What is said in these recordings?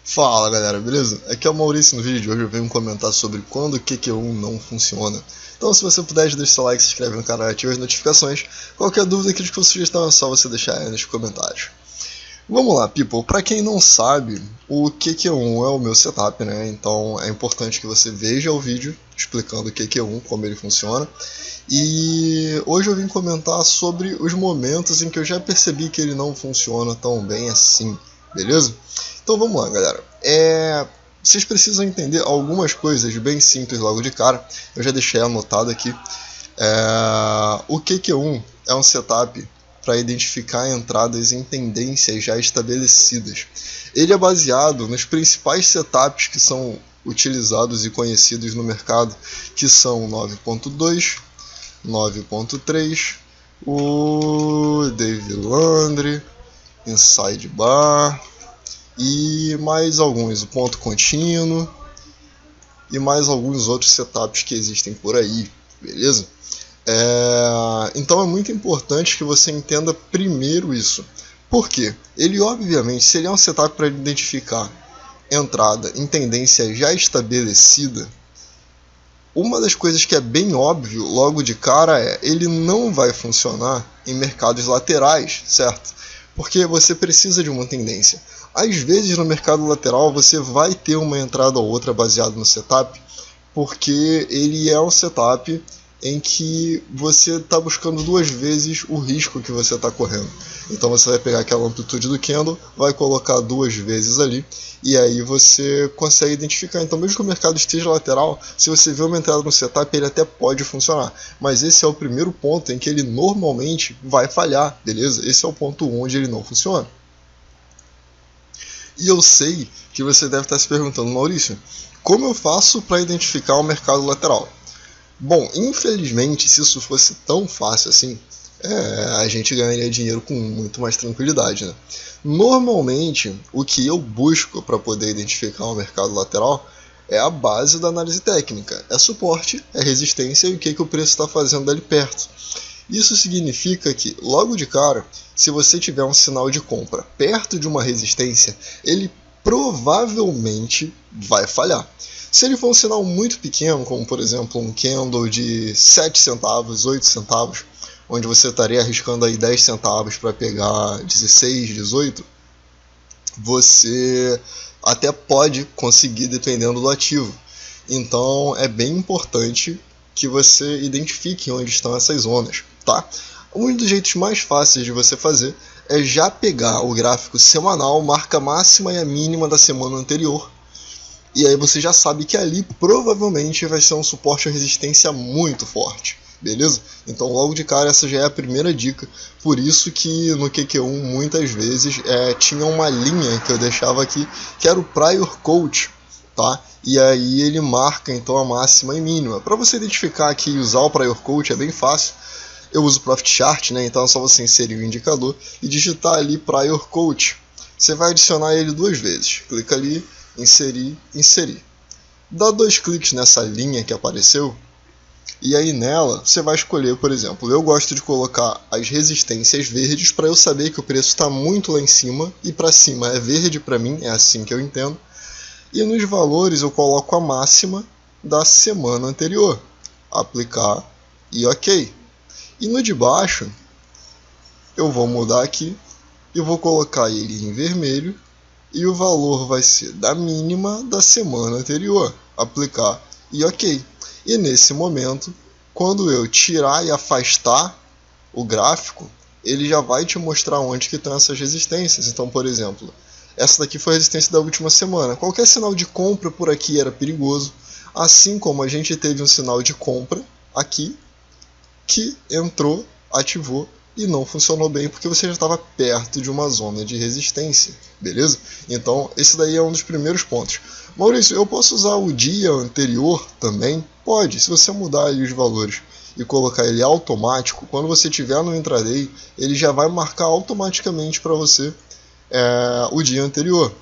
Fala galera, beleza? Aqui é o Maurício. No vídeo de hoje eu venho comentar sobre quando o QQ1 não funciona. Então se você puder, deixa seu like, se inscreve no canal e ativa as notificações. Qualquer dúvida, crítica ou sugestão é só você deixar aí nos comentários. Vamos lá, people. Pra quem não sabe, o QQ1 é o meu setup, né? Então é importante que você veja o vídeo explicando o QQ1, como ele funciona. E hoje eu vim comentar sobre os momentos em que eu já percebi que ele não funciona tão bem assim, beleza? Então vamos lá, galera. Vocês precisam entender algumas coisas bem simples logo de cara. Eu já deixei anotado aqui. O QQ1 é um setup para identificar entradas em tendências já estabelecidas. Ele é baseado nos principais setups que são utilizados e conhecidos no mercado, que são 9.2, 9.3, o Dave Landry, Inside Bar e mais alguns, o ponto contínuo e mais alguns outros setups que existem por aí, beleza? Então é muito importante que você entenda primeiro isso. Por quê? Ele obviamente, se ele é um setup para identificar entrada em tendência já estabelecida, uma das coisas que é bem óbvio logo de cara ele não vai funcionar em mercados laterais, certo? Porque você precisa de uma tendência. Às vezes no mercado lateral você vai ter uma entrada ou outra baseada no setup, porque ele é um setup em que você está buscando duas vezes o risco que você está correndo. Então você vai pegar aquela amplitude do candle, vai colocar duas vezes ali, e aí você consegue identificar. Então mesmo que o mercado esteja lateral, se você vê uma entrada no setup, ele até pode funcionar. Mas esse é o primeiro ponto em que ele normalmente vai falhar, beleza? Esse é o ponto onde ele não funciona. E eu sei que você deve estar se perguntando, Maurício, como eu faço para identificar o mercado lateral? Bom, infelizmente, se isso fosse tão fácil assim, a gente ganharia dinheiro com muito mais tranquilidade, né? Normalmente, o que eu busco para poder identificar o mercado lateral é a base da análise técnica. É suporte, é resistência e o que o preço está fazendo ali perto. Isso significa que, logo de cara, se você tiver um sinal de compra perto de uma resistência, ele provavelmente vai falhar. Se ele for um sinal muito pequeno, como por exemplo um candle de 7 centavos, 8 centavos, onde você estaria arriscando aí 10 centavos para pegar 16, 18, você até pode conseguir dependendo do ativo. Então é bem importante que você identifique onde estão essas zonas, tá? Um dos jeitos mais fáceis de você fazer é já pegar o gráfico semanal, marca máxima e a mínima da semana anterior, e aí você já sabe que ali provavelmente vai ser um suporte à resistência muito forte, beleza? Então logo de cara essa já é a primeira dica. Por isso que no QQ1 muitas vezes tinha uma linha que eu deixava aqui, que era o Prior Coach, tá? E aí ele marca então a máxima e mínima. Para você identificar aqui e usar o Prior Coach é bem fácil. Eu uso o Profit Chart, né? Então é só você inserir o indicador e digitar ali Prior Coach. Você vai adicionar ele duas vezes. Clica ali, inserir, inserir. Dá dois cliques nessa linha que apareceu e aí nela você vai escolher, por exemplo, eu gosto de colocar as resistências verdes para eu saber que o preço está muito lá em cima e para cima é verde para mim, é assim que eu entendo. E nos valores eu coloco a máxima da semana anterior, aplicar e ok. E no de baixo eu vou mudar aqui e vou colocar ele em vermelho. E o valor vai ser da mínima da semana anterior, aplicar e ok. E nesse momento, quando eu tirar e afastar o gráfico, ele já vai te mostrar onde que estão essas resistências. Então, por exemplo, essa daqui foi a resistência da última semana. Qualquer sinal de compra por aqui era perigoso, assim como a gente teve um sinal de compra aqui, que entrou, ativou, e não funcionou bem porque você já estava perto de uma zona de resistência, beleza? Então esse daí é um dos primeiros pontos. Maurício, eu posso usar o dia anterior também? Pode, se você mudar ali os valores e colocar ele automático, quando você estiver no intraday, ele já vai marcar automaticamente para você o dia anterior.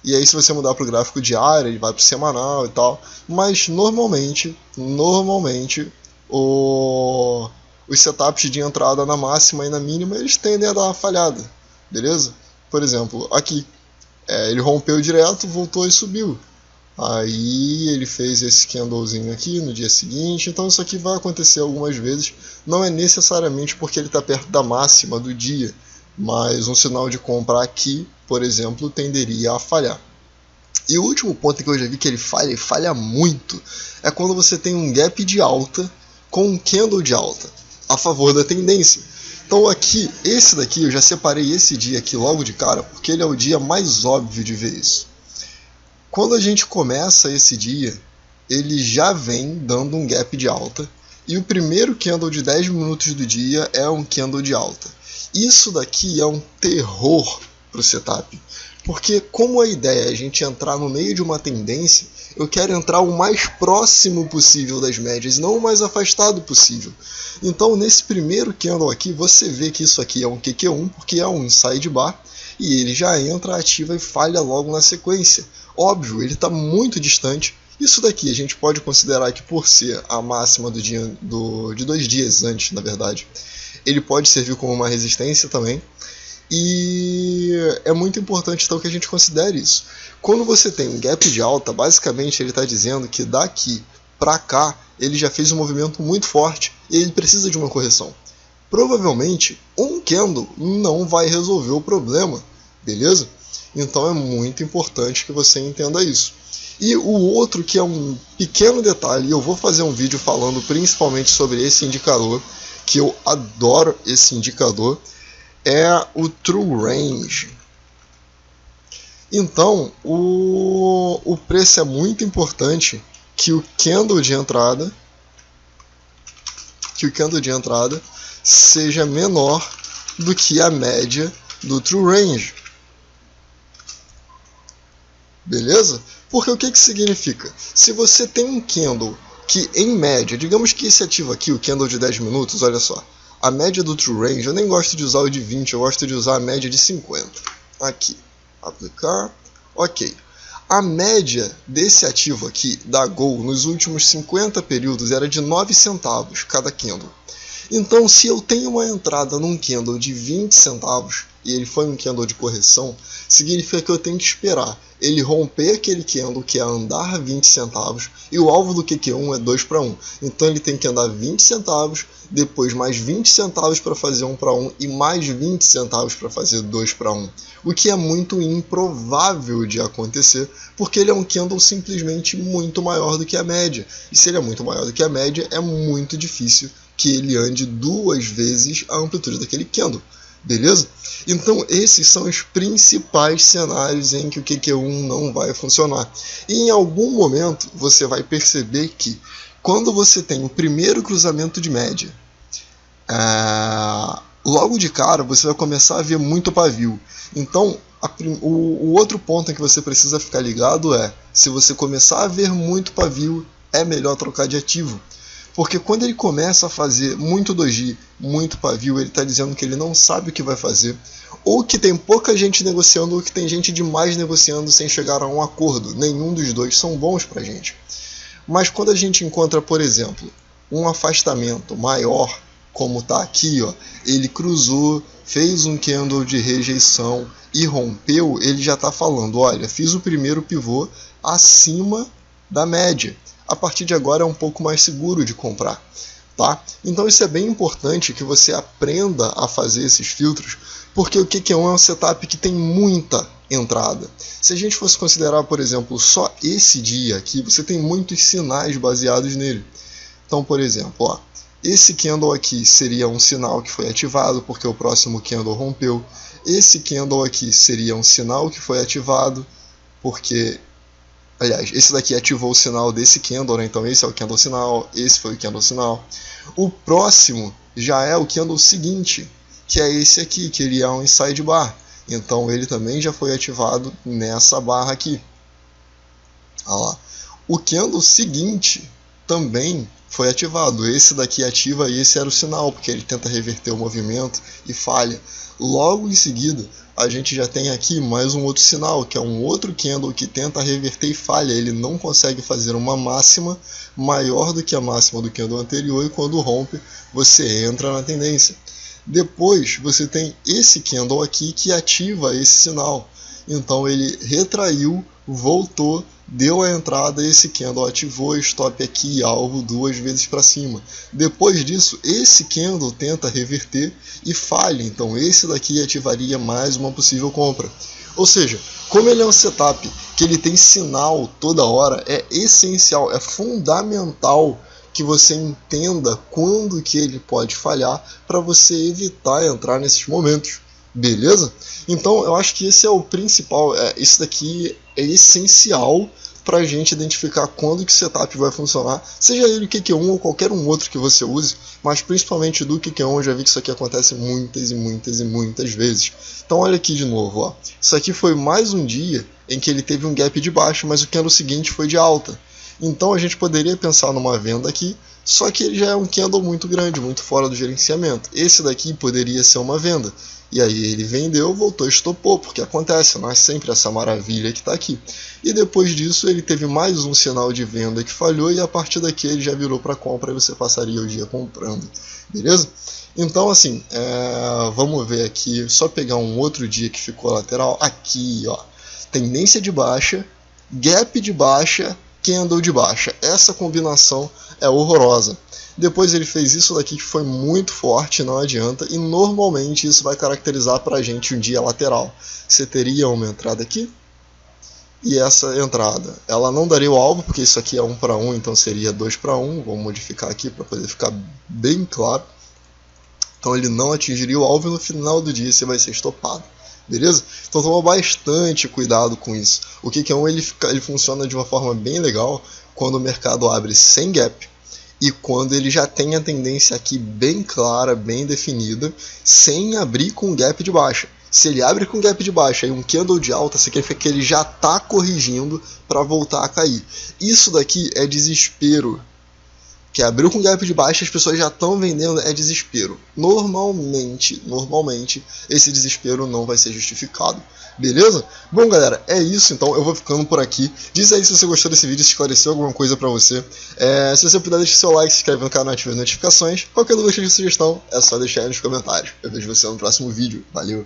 E aí se você mudar para o gráfico diário, ele vai para o semanal e tal, mas normalmente os setups de entrada na máxima e na mínima, eles tendem a dar uma falhada, beleza? Por exemplo, aqui, Ele rompeu direto, voltou e subiu. Aí ele fez esse candlezinho aqui no dia seguinte. Então isso aqui vai acontecer algumas vezes. Não é necessariamente porque ele está perto da máxima do dia, mas um sinal de compra aqui, por exemplo, tenderia a falhar. E o último ponto que eu já vi que ele falha muito, é quando você tem um gap de alta com um candle de alta a favor da tendência. Então aqui, esse daqui, eu já separei esse dia aqui logo de cara, porque ele é o dia mais óbvio de ver isso. Quando a gente começa esse dia, ele já vem dando um gap de alta, e o primeiro candle de 10 minutos do dia é um candle de alta. Isso daqui é um terror para o setup, porque como a ideia é a gente entrar no meio de uma tendência, eu quero entrar o mais próximo possível das médias, não o mais afastado possível. Então nesse primeiro candle aqui, você vê que isso aqui é um QQ1, porque é um sidebar, e ele já entra, ativa e falha logo na sequência. Óbvio, ele está muito distante. Isso daqui a gente pode considerar que, por ser a máxima do dia, de 2 dias antes, na verdade, ele pode servir como uma resistência também. E é muito importante então que a gente considere isso. Quando você tem um gap de alta, basicamente ele está dizendo que daqui para cá ele já fez um movimento muito forte e ele precisa de uma correção. Provavelmente um candle não vai resolver o problema, beleza? Então é muito importante que você entenda isso. E o outro que é um pequeno detalhe, eu vou fazer um vídeo falando principalmente sobre esse indicador, que eu adoro esse indicador, é o True Range. Então, o preço é muito importante que o candle de entrada seja menor do que a média do True Range. Beleza? Porque o que significa? Se você tem um candle que, em média, digamos que esse ativo aqui, o candle de 10 minutos, olha só, a média do True Range, eu nem gosto de usar o de 20, eu gosto de usar a média de 50. Aqui, aplicar, ok. A média desse ativo aqui, da Gol, nos últimos 50 períodos, era de 9 centavos cada candle. Então, se eu tenho uma entrada num candle de 20 centavos, e ele foi um candle de correção, significa que eu tenho que esperar ele romper aquele candle que é andar 20 centavos, e o alvo do QQ1 é 2 para 1. Então ele tem que andar 20 centavos, depois mais 20 centavos para fazer 1 para 1 e mais 20 centavos para fazer 2 para 1. O que é muito improvável de acontecer, porque ele é um candle simplesmente muito maior do que a média. E se ele é muito maior do que a média, é muito difícil que ele ande 2 vezes a amplitude daquele candle. Beleza? Então esses são os principais cenários em que o QQ1 não vai funcionar. E em algum momento você vai perceber que quando você tem o primeiro cruzamento de média, logo de cara você vai começar a ver muito pavio. Então o outro ponto em que você precisa ficar ligado é, se você começar a ver muito pavio, é melhor trocar de ativo. Porque quando ele começa a fazer muito doji, muito pavio, ele está dizendo que ele não sabe o que vai fazer, ou que tem pouca gente negociando, ou que tem gente demais negociando sem chegar a um acordo. Nenhum dos dois são bons para a gente. Mas quando a gente encontra, por exemplo, um afastamento maior, como está aqui, ó, ele cruzou, fez um candle de rejeição e rompeu, ele já está falando, olha, fiz o primeiro pivô acima da média. A partir de agora é um pouco mais seguro de comprar, tá? Então isso é bem importante que você aprenda a fazer esses filtros, porque o QQ1 é um setup que tem muita entrada. Se a gente fosse considerar, por exemplo, só esse dia aqui, você tem muitos sinais baseados nele. Então, por exemplo, ó, esse candle aqui seria um sinal que foi ativado porque o próximo candle rompeu. Esse candle aqui seria um sinal que foi ativado porque... Aliás, esse daqui ativou o sinal desse candle, né? Então esse é o candle sinal, esse foi o candle sinal. O próximo já é o candle seguinte, que é esse aqui, que ele é um inside bar. Então ele também já foi ativado nessa barra aqui. Olha lá. O candle seguinte também foi ativado. Esse daqui ativa e esse era o sinal, porque ele tenta reverter o movimento e falha. Logo em seguida, a gente já tem aqui mais um outro sinal, que é um outro candle que tenta reverter e falha. Ele não consegue fazer uma máxima maior do que a máxima do candle anterior, e quando rompe, você entra na tendência. Depois, você tem esse candle aqui que ativa esse sinal. Então ele retraiu, voltou, deu a entrada, esse candle ativou stop aqui, alvo 2 vezes para cima. Depois disso, esse candle tenta reverter e falha, então esse daqui ativaria mais uma possível compra. Ou seja, como ele é um setup que ele tem sinal toda hora, é essencial, é fundamental que você entenda quando que ele pode falhar para você evitar entrar nesses momentos. Beleza? Então eu acho que esse é o principal, isso daqui é essencial para a gente identificar quando que o setup vai funcionar, seja ele o QQ1 ou qualquer um outro que você use, mas principalmente do QQ1, eu já vi que isso aqui acontece muitas e muitas e muitas vezes. Então olha aqui de novo, ó. Isso aqui foi mais um dia em que ele teve um gap de baixo, mas o candle seguinte foi de alta. Então a gente poderia pensar numa venda aqui, só que ele já é um candle muito grande, muito fora do gerenciamento. Esse daqui poderia ser uma venda. E aí ele vendeu, voltou e estopou, porque acontece, não é sempre essa maravilha que está aqui. E depois disso ele teve mais um sinal de venda que falhou e a partir daqui ele já virou para compra e você passaria o dia comprando, beleza? Então assim, vamos ver aqui, só pegar um outro dia que ficou lateral, aqui ó, tendência de baixa, gap de baixa, candle de baixa, essa combinação é horrorosa. Depois ele fez isso daqui que foi muito forte, não adianta, e normalmente isso vai caracterizar para a gente um dia lateral. Você teria uma entrada aqui, e essa entrada, ela não daria o alvo, porque isso aqui é 1 para 1, então seria 2 para 1, vou modificar aqui para poder ficar bem claro. Então ele não atingiria o alvo e no final do dia você vai ser estopado. Beleza? Então toma bastante cuidado com isso. O QQ1 ele funciona de uma forma bem legal quando o mercado abre sem gap e quando ele já tem a tendência aqui bem clara, bem definida, sem abrir com gap de baixa. Se ele abre com gap de baixa e um candle de alta, significa que ele já está corrigindo para voltar a cair. Isso daqui é desespero. Que abriu com gap de baixa, as pessoas já estão vendendo, é desespero. Normalmente, esse desespero não vai ser justificado. Beleza? Bom, galera, é isso, então eu vou ficando por aqui. Diz aí se você gostou desse vídeo, se esclareceu alguma coisa pra você. Se você puder, deixa seu like, se inscreve no canal e ativa as notificações. Qualquer dúvida ou sugestão, é só deixar aí nos comentários. Eu vejo você no próximo vídeo. Valeu!